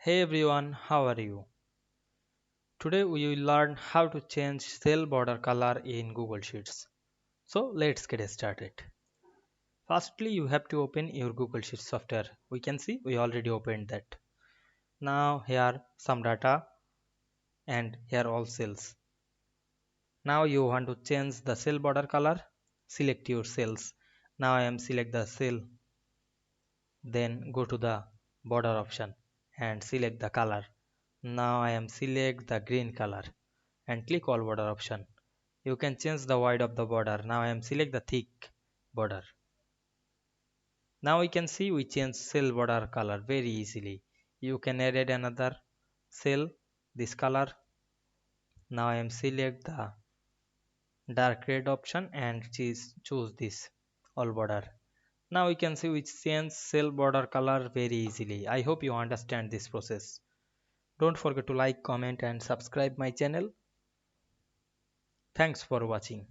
Hey everyone, how are you? Today we will learn how to change cell border color in Google Sheets. So let's get started. Firstly, you have to open your Google Sheets software. We can see we already opened that. Now here some data and here all cells. Now you want to change the cell border color. Select your cells. Now I am select the cell. Then go to the border option and select the color. Now I am select the green color and click all border option. You can change the width of the border. Now I am select the thick border. Now we can see we change cell border color very easily. You can add another cell this color. Now I am select the dark red option and choose this all border. Now we can see we change cell border color very easily. I hope you understand this process. Don't forget to like, comment and subscribe my channel. Thanks for watching.